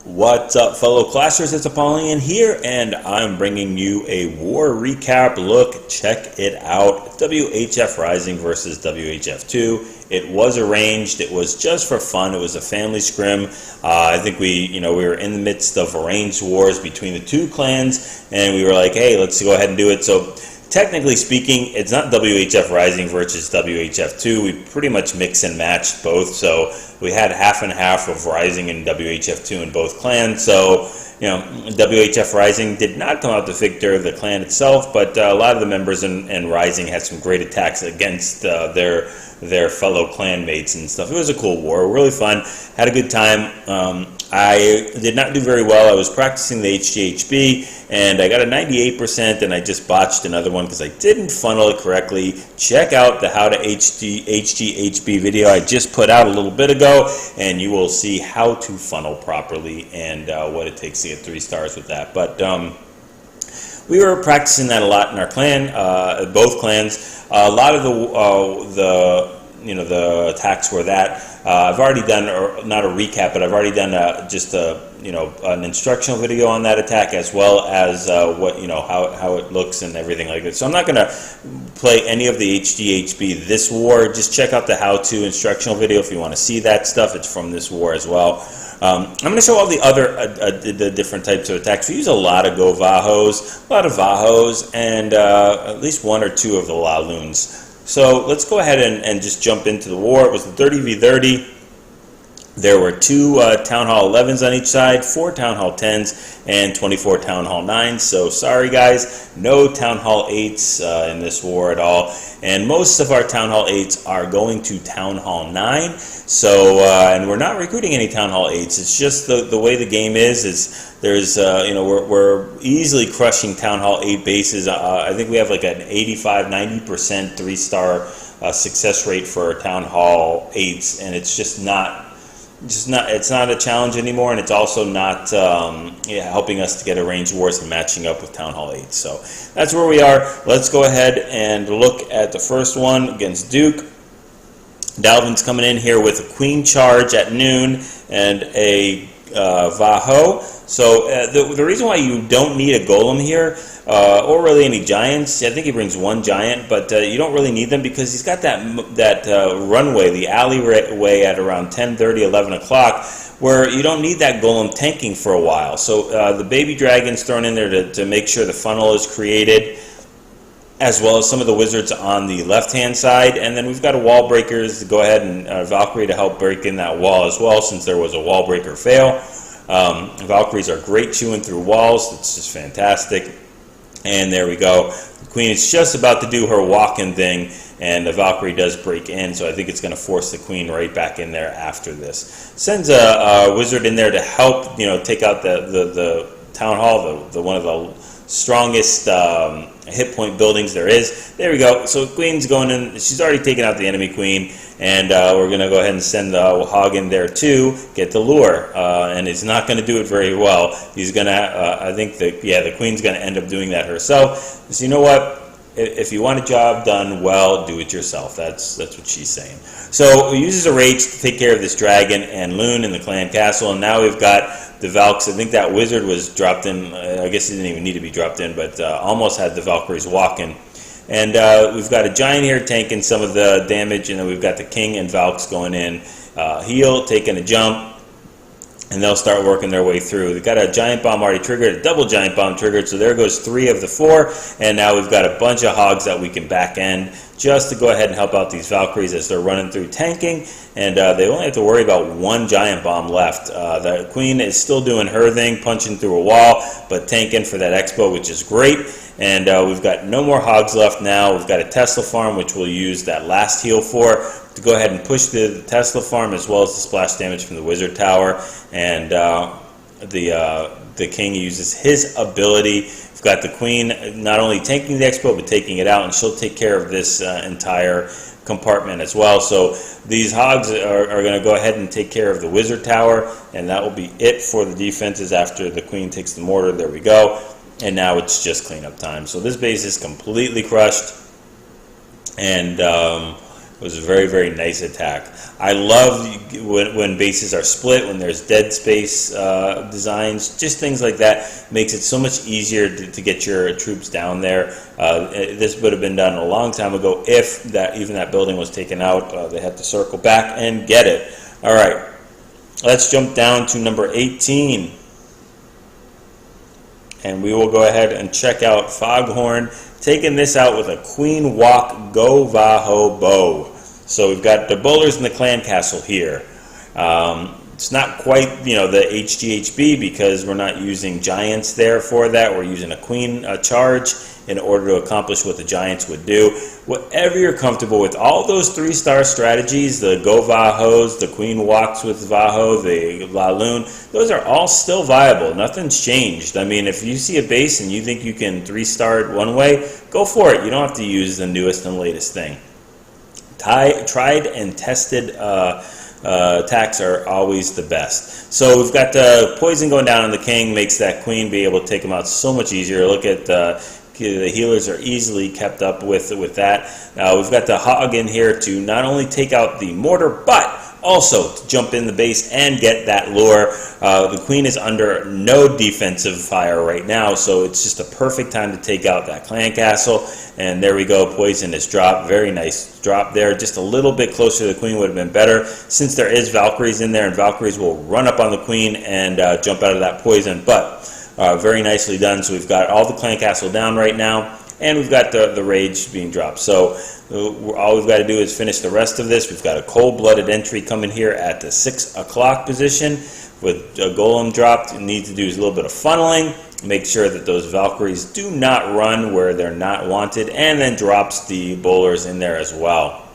What's up, fellow clashers? It's Apollyon here, and I'm bringing you a war recap look. Check it out. WHF Rising versus WHF2. It was arranged. It was just for fun. It was a family scrim. I think we were in the midst of arranged wars between the two clans, and we were like, hey, let's go ahead and do it. So technically speaking, it's not WHF Rising versus WHF2. We pretty much mix and matched both. So we had half and half of Rising and WHF2 in both clans. So, WHF Rising did not come out the victor of the clan itself, but a lot of the members in Rising had some great attacks against their fellow clanmates and stuff. It was a cool war, really fun, had a good time. I did not do very well. I was practicing the HGHB, and I got a 98%, and I just botched another one because I didn't funnel it correctly. Check out the How to HGHB video I just put out a little bit ago, and you will see how to funnel properly and what it takes to get 3 stars with that. But we were practicing that a lot in our clan, both clans. A lot of the attacks were that. I've already done, or not a recap, but I've already done an instructional video on that attack, as well as how it looks and everything like that. So I'm not going to play any of the HGHB this war. Just check out the how-to instructional video if you want to see that stuff. It's from this war as well. I'm going to show all the other the different types of attacks. We use a lot of GoVaHos, a lot of VaHos, and at least 1 or 2 of the LaLoons. So let's go ahead and just jump into the war. It was the 30v30. There were 2 Town Hall 11s on each side, 4 Town Hall 10s, and 24 Town Hall 9s. So sorry guys, no Town Hall 8s in this war at all. And most of our Town Hall 8s are going to Town Hall 9. So, and we're not recruiting any Town Hall 8s. It's just the way the game is there's, we're easily crushing Town Hall 8 bases. I think we have like an 85–90% 3-star success rate for Town Hall 8s, and it's just not a challenge anymore, and it's also not helping us to get arranged wars and matching up with Town Hall 8. So that's where we are. Let's go ahead and look at the first one against Duke. Dalvin's coming in here with a Queen Charge at noon and a VaHo. So the reason why you don't need a Golem here, or really any Giants, I think he brings 1 Giant, but you don't really need them because he's got that runway, the alleyway at around 10:30, 11 o'clock, where you don't need that Golem tanking for a while. So the Baby Dragon's thrown in there to make sure the funnel is created, as well as some of the wizards on the left-hand side. And then we've got a wall breakers to go ahead and Valkyrie to help break in that wall as well, since there was a wall breaker fail. Valkyries are great chewing through walls. It's just fantastic. And there we go. The Queen is just about to do her walk-in thing, and the Valkyrie does break in, so I think it's going to force the Queen right back in there after this. Sends a wizard in there to help, take out the Town Hall, one of the strongest hit point buildings there is. There we go. So Queen's going in. She's already taken out the enemy Queen, and we're going to go ahead and send the Hog in there too, get the lure, and it's not going to do it very well. He's going to, I think the Queen's going to end up doing that herself. So you know what? If you want a job done well, do it yourself. That's what she's saying. So he uses a rage to take care of this dragon and Loon in the clan castle, and now we've got the Valks. I think that wizard was dropped in. I guess he didn't even need to be dropped in, but almost had the Valkyries walking. And we've got a Giant here tanking some of the damage, and then we've got the King and Valks going in. Heal, taking a jump, and they'll start working their way through. They've got a Giant Bomb already triggered, a double Giant Bomb triggered, so there goes 3 of the 4, and now we've got a bunch of Hogs that we can back end just to go ahead and help out these Valkyries as they're running through tanking, and they only have to worry about 1 Giant Bomb left. The Queen is still doing her thing, punching through a wall, but tanking for that Expo, which is great. And we've got no more Hogs left now. We've got a Tesla farm, which we'll use that last heal for, to go ahead and push the Tesla farm, as well as the splash damage from the Wizard Tower. And the King uses his ability. We've got the Queen not only tanking the Expo, but taking it out, and she'll take care of this entire compartment as well. So these Hogs are going to go ahead and take care of the Wizard Tower, and that will be it for the defenses after the Queen takes the mortar. There we go. And now it's just cleanup time. So this base is completely crushed, and It was a very, very nice attack. I love when bases are split, when there's dead space designs, just things like that. Makes it so much easier to get your troops down there. This would have been done a long time ago if even that building was taken out. They had to circle back and get it. All right, let's jump down to number 18. And we will go ahead and check out Foghorn, taking this out with a Queen Walk GoVaHo bow. So we've got the bowlers in the clan castle here. It's not quite, the HGHB because we're not using giants there for that. We're using a queen charge in order to accomplish what the giants would do. Whatever you're comfortable with, all those 3-star strategies, the GoVaHos, the Queen Walks with VaHo, the LaLoon, those are all still viable. Nothing's changed. I mean, if you see a base and you think you can 3-star it one way, go for it. You don't have to use the newest and latest thing. Tried and tested attacks are always the best. So we've got the poison going down on the king, makes that queen be able to take him out so much easier. Look at the healers are easily kept up with that. Now we've got the hog in here to not only take out the mortar, but also to jump in the base and get that lure. The queen is under no defensive fire right now, so it's just a perfect time to take out that clan castle. And there we go, poison is dropped. Very nice drop there. Just a little bit closer to the queen would have been better, since there is Valkyries in there, and Valkyries will run up on the queen and jump out of that poison. But very nicely done. So we've got all the clan castle down right now, and we've got the rage being dropped. So all we've got to do is finish the rest of this. We've got a cold-blooded entry coming here at the 6 o'clock position with a golem dropped. What you need to do is a little bit of funneling, make sure that those Valkyries do not run where they're not wanted, and then drops the bowlers in there as well.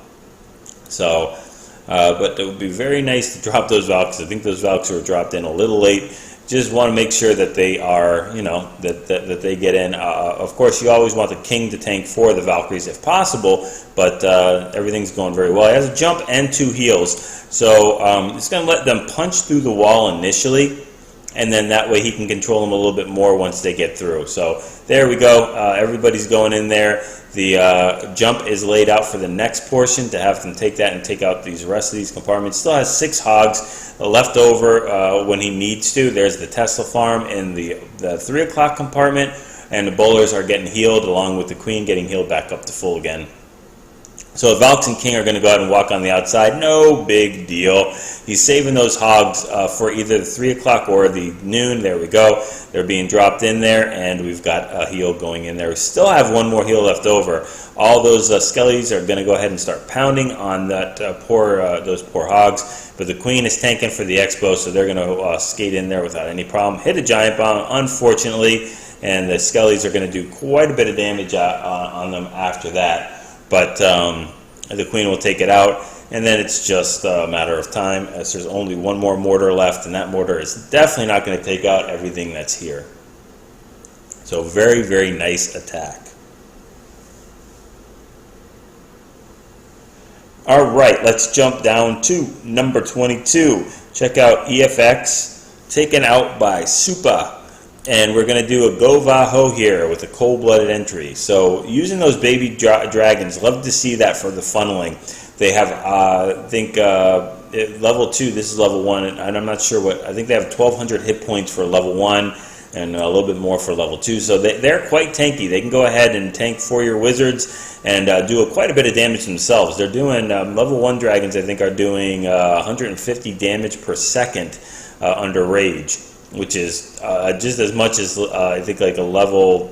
So, but it would be very nice to drop those Valkyries. I think those Valkyries were dropped in a little late. Just want to make sure that they are, that they get in. Of course, you always want the king to tank for the Valkyries if possible, but everything's going very well. He has a jump and 2 heals, so it's going to let them punch through the wall initially, and then that way he can control them a little bit more once they get through. So there we go. Everybody's going in there. The jump is laid out for the next portion to have them take that and take out these rest of these compartments. Still has 6 hogs left over when he needs to. There's the Tesla farm in the 3 o'clock compartment, and the bowlers are getting healed along with the queen getting healed back up to full again. So Valks and King are going to go ahead and walk on the outside. No big deal. He's saving those hogs for either the 3 o'clock or the noon. There we go. They're being dropped in there, and we've got a heal going in there. We still have 1 more heal left over. All those skellies are going to go ahead and start pounding on that those poor hogs. But the queen is tanking for the expo, so they're going to skate in there without any problem. Hit a giant bomb, unfortunately, and the skellies are going to do quite a bit of damage on them after that. But the queen will take it out, and then it's just a matter of time, as there's only 1 more mortar left, and that mortar is definitely not going to take out everything that's here. So very, very nice attack. All right, let's jump down to number 22. Check out EFX, taken out by Supa. And we're going to do a GoVaHo here with a cold-blooded entry. So using those baby dragons, love to see that for the funneling. They have, I think, level 2, this is level 1, and I'm not sure what, I think they have 1,200 hit points for level 1 and a little bit more for level 2. So they're quite tanky. They can go ahead and tank for your wizards and do quite a bit of damage themselves. They're doing, level 1 dragons, I think, are doing 150 damage per second under rage, which is just as much as I think like a level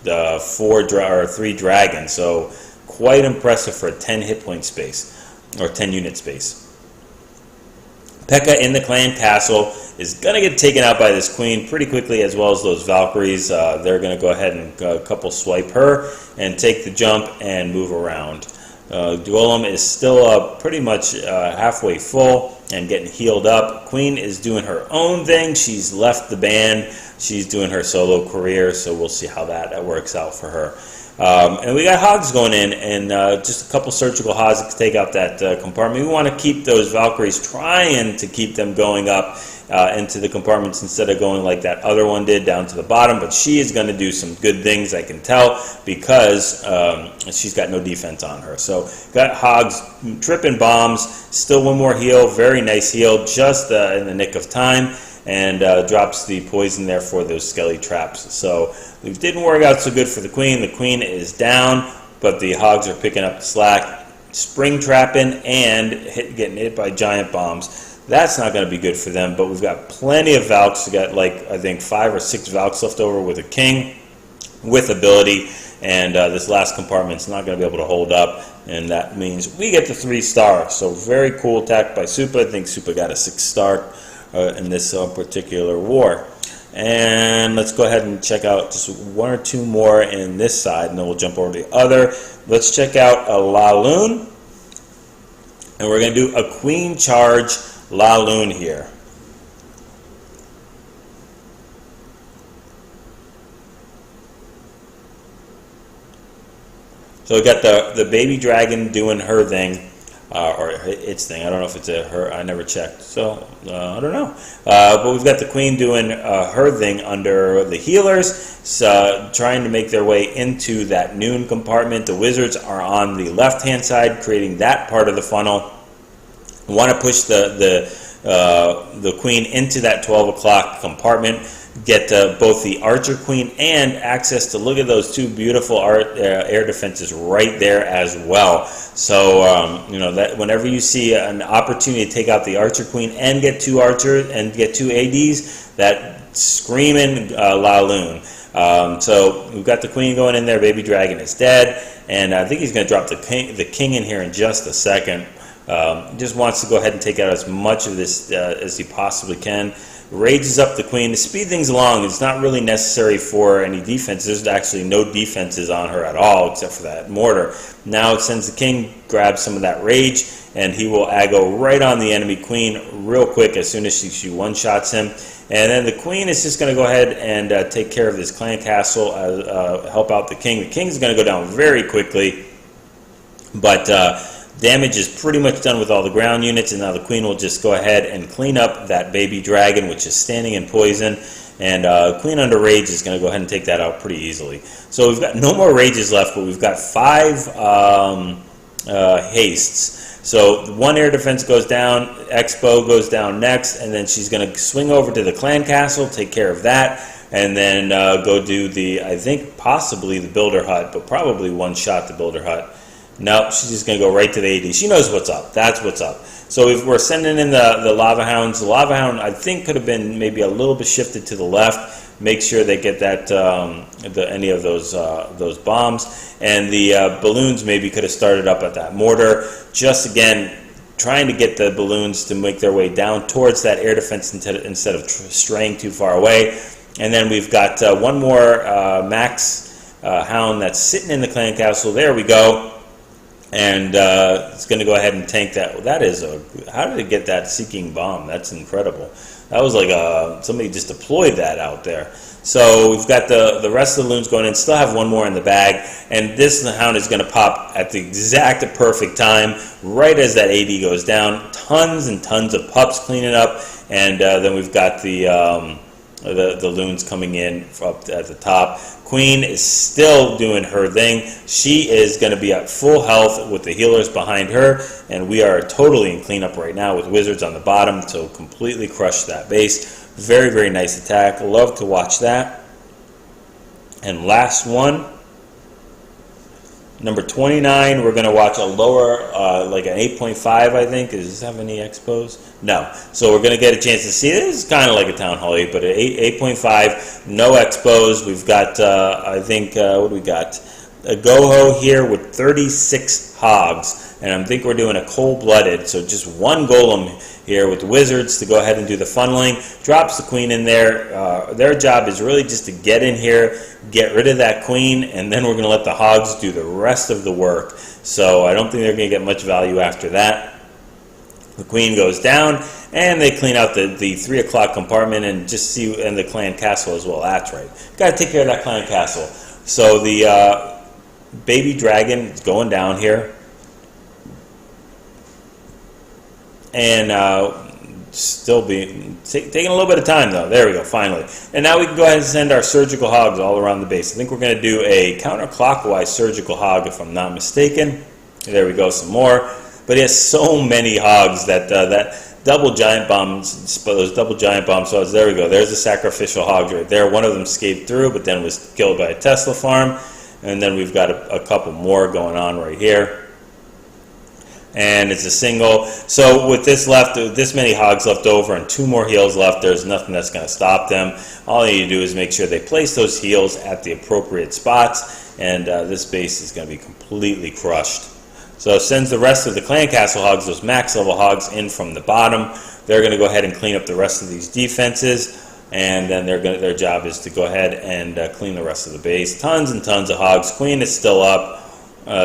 4 or 3 dragon. So quite impressive for a 10 hit point space or 10 unit space. Pekka in the clan castle is going to get taken out by this queen pretty quickly, as well as those Valkyries. They're going to go ahead and couple swipe her and take the jump and move around. Golem is still pretty much halfway full and getting healed up. Queen is doing her own thing. She's left the band. She's doing her solo career, so we'll see how that works out for her. And we got hogs going in, and just a couple surgical hogs to take out that compartment. We want to keep those Valkyries, trying to keep them going up into the compartments instead of going like that other one did down to the bottom. But she is going to do some good things, I can tell, because she's got no defense on her. So got hogs tripping bombs, still one more heal, very nice heal, just in the nick of time, and drops the poison there for those skelly traps. So it didn't work out so good for the queen. The queen is down, but the hogs are picking up the slack, spring trapping and getting hit by giant bombs. That's not going to be good for them, but we've got plenty of Valks. We got like, I think 5 or 6 Valks left over with a king with ability, and this last compartment's not going to be able to hold up, and that means we get the 3-star. So very cool attack by Supa. I think Supa got a 6-star in this particular war. And let's go ahead and check out just 1 or 2 more in this side, and then we'll jump over to the other. Let's check out a LaLoon, and we're going to do a queen charge LaLoon here. So we got the baby dragon doing her thing, or its thing. I don't know if it's her. I never checked, so I don't know. But we've got the queen doing her thing under the healers, trying to make their way into that noon compartment. The wizards are on the left-hand side, creating that part of the funnel. We want to push the queen into that 12 o'clock compartment, get both the archer queen and access to, look at those 2 beautiful air defenses right there as well. So you know, that whenever you see an opportunity to take out the archer queen and get 2 archers and get 2 ADs, that screaming LaLoon. So we've got the queen going in there. Baby dragon is dead, and I think he's going to drop the king in here in just a second. Just wants to go ahead and take out as much of this as he possibly can. Rages up the queen to speed things along. It's not really necessary for any defense. There's actually no defenses on her at all except for that mortar. Now it sends the king, grabs some of that rage, and he will aggro right on the enemy queen real quick as soon as she one-shots him. And then the queen is just going to go ahead and take care of this clan castle, help out the king. The king's going to go down very quickly, but damage is pretty much done with all the ground units, and now the queen will just go ahead and clean up that baby dragon, which is standing in poison, and queen under rage is going to go ahead and take that out pretty easily. So we've got no more rages left, but we've got 5 hastes. So 1 air defense goes down, Expo goes down next, and then she's going to swing over to the clan castle, take care of that, and then go do the, I think possibly the builder hut, but probably one-shot the builder hut. Nope, she's just going to go right to the AD. She knows what's up. That's what's up. So if we're sending in the Lava Hounds, the Lava Hound I think could have been maybe a little bit shifted to the left. Make sure they get that any of those bombs. And the balloons maybe could have started up at that mortar. Just again, trying to get the balloons to make their way down towards that air defense instead of straying too far away. And then we've got 1 more Max Hound that's sitting in the clan castle. There we go. And it's going to go ahead and tank that. That is how did it get that seeking bomb? That's incredible. That was like somebody just deployed that out there. So we've got the rest of the loons going in. Still have 1 more in the bag, and the hound is going to pop at the exact perfect time, right as that AD goes down. Tons and tons of pups cleaning up, and then we've got the loons coming in up at the top. Queen is still doing her thing. She is going to be at full health with the healers behind her, and we are totally in cleanup right now with wizards on the bottom to completely crush that base. Very, very nice attack. Love to watch that. And last one, number 29, we're going to watch a lower, like an 8.5, I think. Does this have any expos? No. So we're going to get a chance to see. This is kind of like a Town Hall 8, but an 8.5, no expos. We've got, I think, what do we got? A GoHo here with 36 hogs. And I think we're doing a cold-blooded, so just 1 golem here with the wizards to go ahead and do the funneling. Drops the queen in there. Their job is really just to get in here, get rid of that queen, and then we're going to let the hogs do the rest of the work. So I don't think they're going to get much value after that. The queen goes down, and they clean out the 3 o'clock compartment and just see, and the clan castle as well. That's right. Got to take care of that clan castle. So the baby dragon is going down here. And still taking a little bit of time though. There we go, finally. And now we can go ahead and send our surgical hogs all around the base. I think we're going to do a counterclockwise surgical hog if I'm not mistaken. There we go, some more. But he has so many hogs that that double giant bombs, those double giant bomb swords. There we go. There's the sacrificial hogs right there. One of them escaped through, but then was killed by a Tesla farm. And then we've got a couple more going on right here. And it's a single. So with this many hogs left over and 2 more heals left, there's nothing that's going to stop them. All you need to do is make sure they place those heals at the appropriate spots, and this base is going to be completely crushed. So it sends the rest of the clan castle hogs, those max level hogs, in from the bottom. They're going to go ahead and clean up the rest of these defenses, and then their job is to go ahead and clean the rest of the base. Tons and tons of hogs. Queen is still up.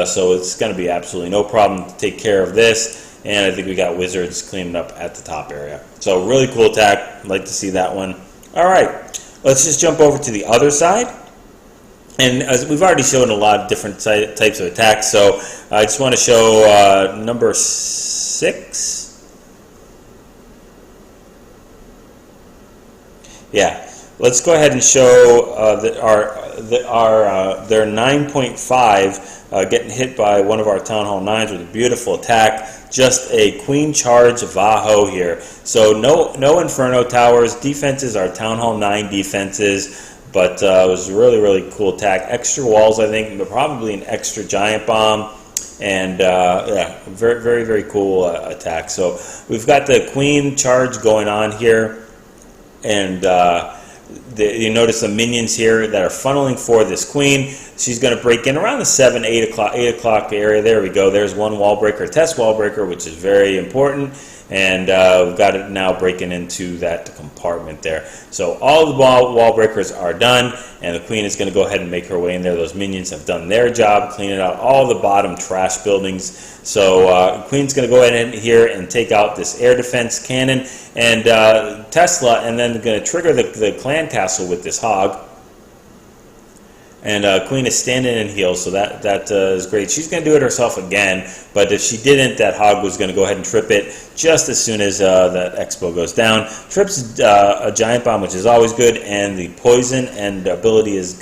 So it's going to be absolutely no problem to take care of this, and I think we got wizards cleaning up at the top area. So really cool attack. I'd like to see that one. All right, let's just jump over to the other side. And as we've already shown a lot of different types of attacks, so I just want to show number 6. Yeah, let's go ahead and show their 9.5 getting hit by one of our Town Hall 9s with a beautiful attack. Just a Queen Charge WHO here. So no Inferno Towers. Defenses are Town Hall 9 defenses, but it was a really, really cool attack. Extra walls, I think, but probably an extra giant bomb. And yeah, very, very, very cool attack. So we've got the Queen Charge going on here, and you notice the minions here that are funneling for this queen. She's going to break in around the 7, 8 o'clock area. There we go. There's one wall breaker, test wall breaker, which is very important. And we've got it now breaking into that compartment there. So all the wall breakers are done, and the queen is going to go ahead and make her way in there. Those minions have done their job, cleaning out all the bottom trash buildings. So queen's going to go ahead in here and take out this air defense cannon and Tesla, and then going to trigger the clan castle with this hog. And Queen is standing in heels, so that is great. She's going to do it herself again, but if she didn't, that hog was going to go ahead and trip it just as soon as that expo goes down. Trips a giant bomb, which is always good, and the poison and ability is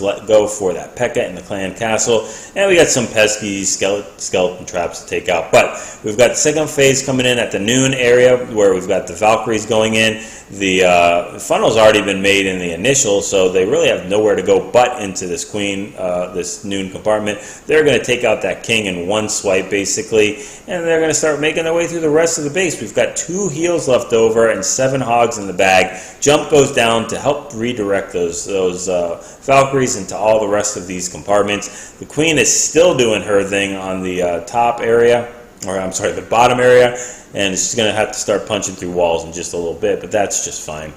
let go for that P.E.K.K.A. in the clan castle. And we got some pesky skeleton traps to take out. But we've got the second phase coming in at the noon area, where we've got the Valkyries going in. The funnel's already been made in the initial, so they really have nowhere to go but into this queen, this noon compartment. They're going to take out that king in one swipe, basically, and they're going to start making their way through the rest of the base. We've got 2 heals left over and 7 hogs in the bag. Jump goes down to help redirect those Valkyries into all the rest of these compartments. The queen is still doing her thing on the top area, or I'm sorry, the bottom area, and she's going to have to start punching through walls in just a little bit, but that's just fine.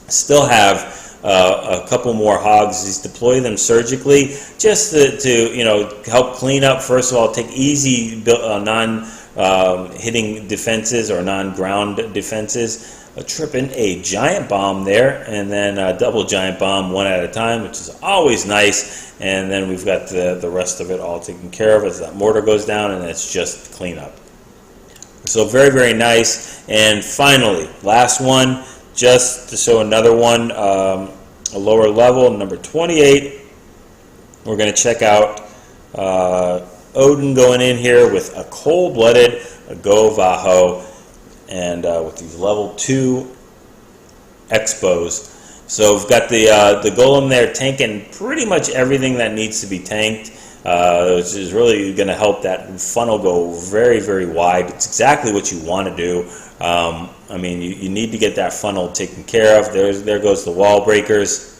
Still have a couple more hogs. Just deploy them surgically just to help clean up. First of all, take easy non-hitting defenses or non-ground defenses. Trip in a giant bomb there, and then a double giant bomb one at a time, which is always nice. And then we've got the rest of it all taken care of as that mortar goes down, and it's just cleanup. So very, very nice. And finally, last one, just to show another one, a lower level, number 28. We're going to check out Odin going in here with a cold-blooded GoVaHo, and with these level 2 expos. So we've got the golem there tanking pretty much everything that needs to be tanked, which is really going to help that funnel go very, very wide. It's exactly what you want to do. I mean, you need to get that funnel taken care of. There goes the wall breakers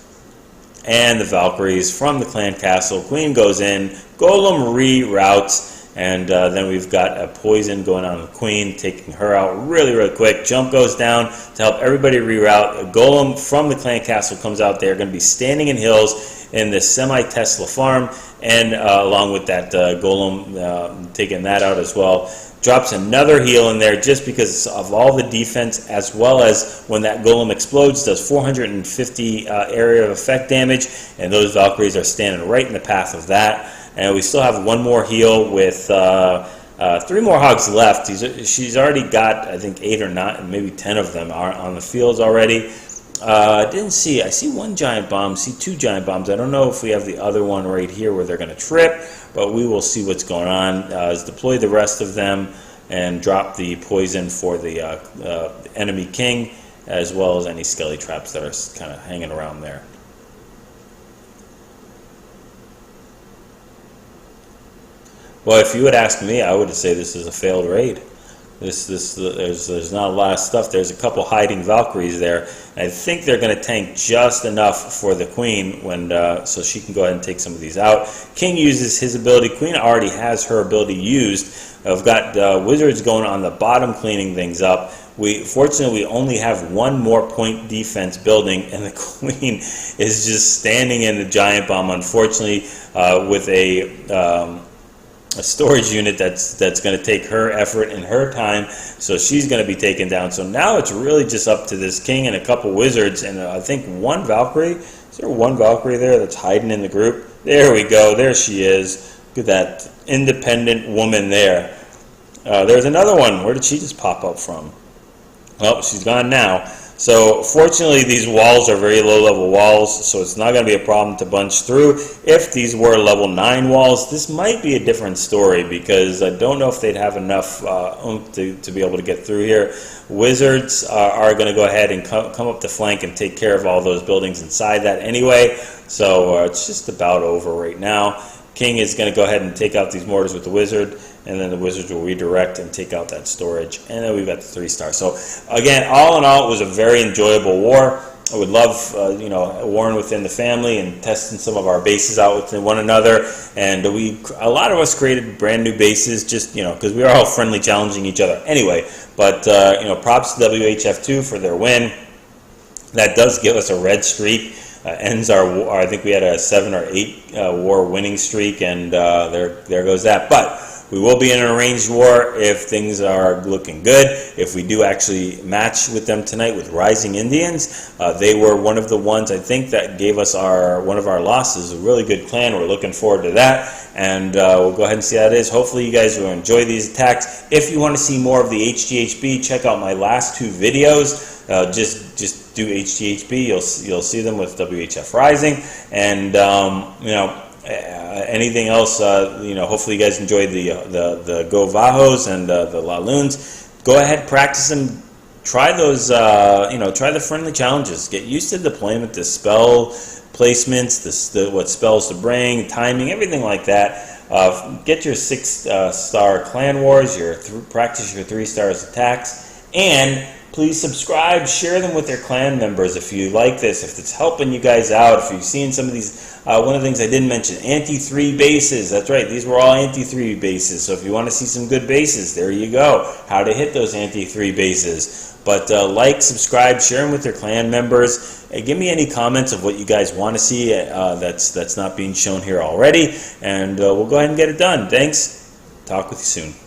and the Valkyries from the clan castle. Queen goes in, golem reroutes, and then we've got a poison going on the queen, taking her out really, really quick. Jump goes down to help everybody reroute. A golem from the clan castle comes out there, going to be standing in hills in the semi-Tesla farm, and along with that golem, taking that out as well. Drops another heal in there just because of all the defense, as well as when that golem explodes, does 450 area of effect damage, and those Valkyries are standing right in the path of that. and we still have one more heal with 3 more hogs left. She's already got, I think, 8 or 9, maybe 10 of them are on the fields already. I see 1 giant bomb, see 2 giant bombs. I don't know if we have the other one right here where they're going to trip, but we will see what's going on. Let's deploy the rest of them and drop the poison for the enemy king, as well as any skelly traps that are kind of hanging around there. Well, if you would ask me, I would say this is a failed raid. There's not a lot of stuff. There's a couple hiding Valkyries there. And I think they're going to tank just enough for the queen so she can go ahead and take some of these out. King uses his ability. Queen already has her ability used. I've got wizards going on the bottom cleaning things up. Fortunately, we only have 1 more point defense building, and the queen is just standing in the giant bomb, unfortunately, with a storage unit that's going to take her effort and her time, so she's going to be taken down. So now it's really just up to this king and a couple wizards, and I think 1 Valkyrie. Is there 1 Valkyrie there that's hiding in the group? There we go. There she is. Look at that independent woman there. There's another one. Where did she just pop up from? Oh, she's gone now. So fortunately, these walls are very low-level walls, so it's not going to be a problem to bunch through. If these were level 9 walls, this might be a different story, because I don't know if they'd have enough oomph to be able to get through here. Wizards are going to go ahead and come up the flank and take care of all those buildings inside that anyway, so it's just about over right now. King is going to go ahead and take out these mortars with the wizard, and then the wizards will redirect and take out that storage, and then we've got the 3-star. So again, all in all, it was a very enjoyable war. I would love warring within the family and testing some of our bases out with one another, and a lot of us created brand new bases just because we are all friendly, challenging each other anyway. But props to WHF2 for their win. That does give us a red streak. Ends our I think we had a 7 or 8 war winning streak, and there goes that. But we will be in an arranged war if things are looking good. If we do actually match with them tonight with Rising Indians, they were one of the ones I think that gave us one of our losses. A really good clan. We're looking forward to that, and we'll go ahead and see how it is. Hopefully you guys will enjoy these attacks. If you want to see more of the HGHB, check out my last 2 videos. Just do HGHB. You'll see them with WHF Rising, and anything else. Hopefully you guys enjoyed the GoVaHos and the LaLoons. Go ahead, practice them. Try those. Try the friendly challenges. Get used to deployment, the spell placements, what spells to bring, timing, everything like that. Get your 6-star clan wars. Practice your 3-star attacks, and please subscribe, share them with your clan members if you like this, if it's helping you guys out, if you've seen some of these. One of the things I didn't mention, anti-3 bases. That's right, these were all anti-3 bases. So if you want to see some good bases, there you go. How to hit those anti-3 bases. But like, subscribe, share them with your clan members. Give me any comments of what you guys want to see that's not being shown here already. And we'll go ahead and get it done. Thanks. Talk with you soon.